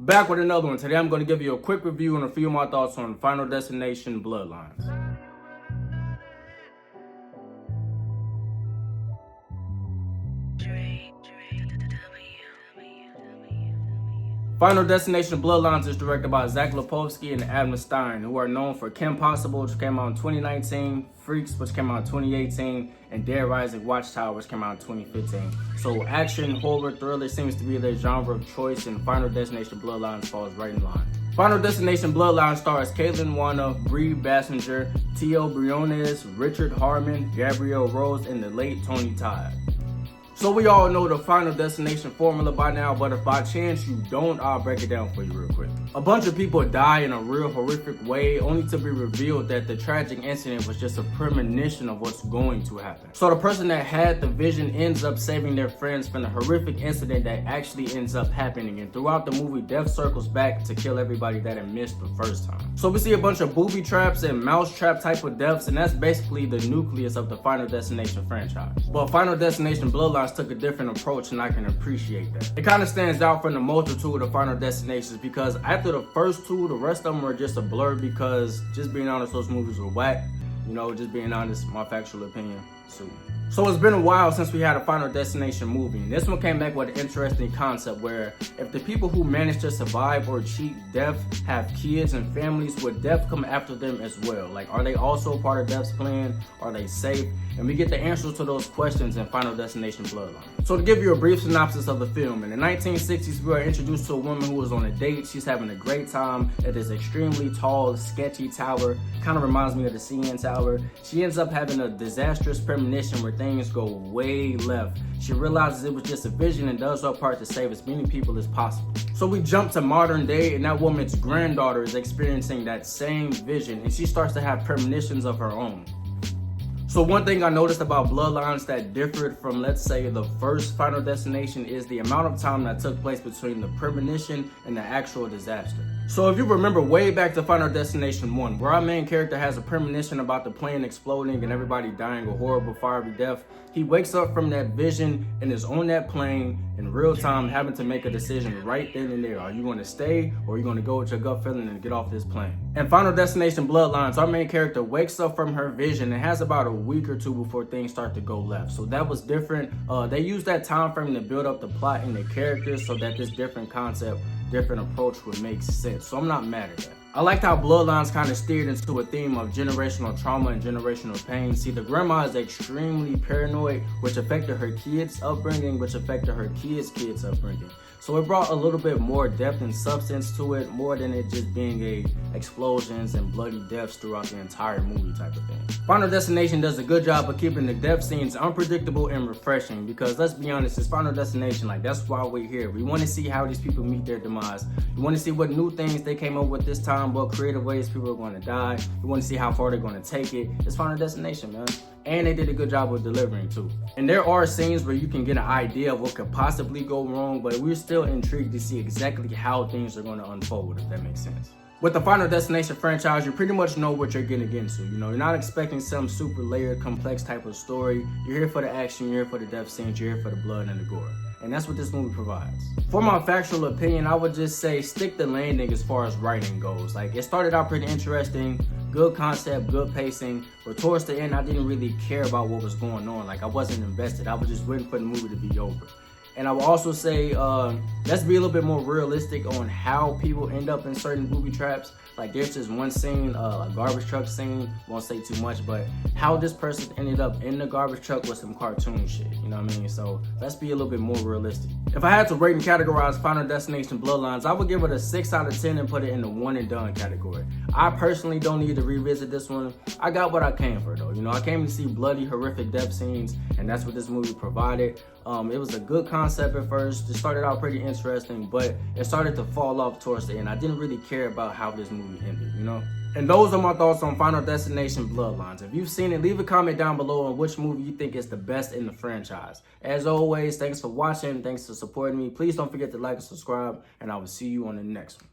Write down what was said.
Back with another one. Today I'm going to give you a quick review and a few of my thoughts on Final Destination Bloodlines. Final Destination Bloodlines is directed by Zach Lipovsky and Adam Stein, who are known for Kim Possible, which came out in 2019, Freaks, which came out in 2018, and Dead Rising Watchtower, which came out in 2015. So action, horror, thriller seems to be their genre of choice, and Final Destination Bloodlines falls right in line. Final Destination Bloodlines stars Caitlin Wanna, Brie Bassinger, Tio Briones, Richard Harmon, Gabrielle Rose, and the late Tony Todd. So we all know the Final Destination formula by now, but if by chance you don't, I'll break it down for you real quick. A bunch of people die in a real horrific way, only to be revealed that the tragic incident was just a premonition of what's going to happen. So the person that had the vision ends up saving their friends from the horrific incident that actually ends up happening, and throughout the movie, death circles back to kill everybody that had missed the first time. So we see a bunch of booby traps and mousetrap type of deaths, and that's basically the nucleus of the Final Destination franchise. But Final Destination Bloodlines took a different approach, and I can appreciate that. It kind of stands out from the multitude of Final Destinations because after the first two, the rest of them were just a blur because, just being honest, those movies were whack. You know, just being honest, my factual opinion. So it's been a while since we had a Final Destination movie, and this one came back with an interesting concept where if the people who manage to survive or cheat death have kids and families, would death come after them as well? Like, are they also part of death's plan? Are they safe? And we get the answers to those questions in Final Destination Bloodline. So to give you a brief synopsis of the film, in the 1960s, we are introduced to a woman who was on a date. She's having a great time at this extremely tall, sketchy tower. Kind of reminds me of the CN Tower. She ends up having a disastrous premonition where things go way left. She realizes it was just a vision and does her part to save as many people as possible. So we jump to modern day, and that woman's granddaughter is experiencing that same vision, and she starts to have premonitions of her own. So one thing I noticed about Bloodlines that differed from, let's say, the first Final Destination is the amount of time that took place between the premonition and the actual disaster. So if you remember way back to Final Destination 1, where our main character has a premonition about the plane exploding and everybody dying a horrible fiery death, he wakes up from that vision and is on that plane in real time having to make a decision right then and there. Are you going to stay, or are you going to go with your gut feeling and get off this plane? In Final Destination Bloodlines, our main character wakes up from her vision and has about a week or two before things start to go left. So that was different. They used that time frame to build up the plot and the characters so that this different concept, different approach would make sense. So I'm not mad at that. I liked how Bloodlines kind of steered into a theme of generational trauma and generational pain. See, the grandma is extremely paranoid, which affected her kids' upbringing, which affected her kids' upbringing. So it brought a little bit more depth and substance to it, more than it just being explosions and bloody deaths throughout the entire movie type of thing. Final Destination does a good job of keeping the death scenes unpredictable and refreshing because, let's be honest, it's Final Destination. Like, that's why we're here. We want to see how these people meet their demise. We want to see what new things they came up with this time, what creative ways people are going to die. We want to see how far they're going to take it. It's Final Destination, man. And they did a good job of delivering too. And there are scenes where you can get an idea of what could possibly go wrong, but we're still intrigued to see exactly how things are going to unfold, if that makes sense. With the Final Destination franchise, you pretty much know what you're getting into. You know, you're not expecting some super layered, complex type of story. You're here for the action, you're here for the death scenes, you're here for the blood and the gore. And that's what this movie provides. For my factual opinion, I would just say stick the landing as far as writing goes. Like, it started out pretty interesting, good concept, good pacing, but towards the end, I didn't really care about what was going on. Like, I wasn't invested. I was just waiting for the movie to be over. And I will also say, let's be a little bit more realistic on how people end up in certain booby traps. Like, there's just one scene, a garbage truck scene, won't say too much, but how this person ended up in the garbage truck was some cartoon shit, you know what I mean? So let's be a little bit more realistic. If I had to rate and categorize Final Destination Bloodlines, I would give it a 6 out of 10 and put it in the one and done category. I personally don't need to revisit this one. I got what I came for though. You know, I came to see bloody, horrific death scenes, and that's what this movie provided. It was a good concept at first. It started out pretty interesting, but it started to fall off towards the end. I didn't really care about how this movie ended, you know? And those are my thoughts on Final Destination Bloodlines. If you've seen it, leave a comment down below on which movie you think is the best in the franchise. As always, thanks for watching. Thanks for supporting me. Please don't forget to like and subscribe, and I will see you on the next one.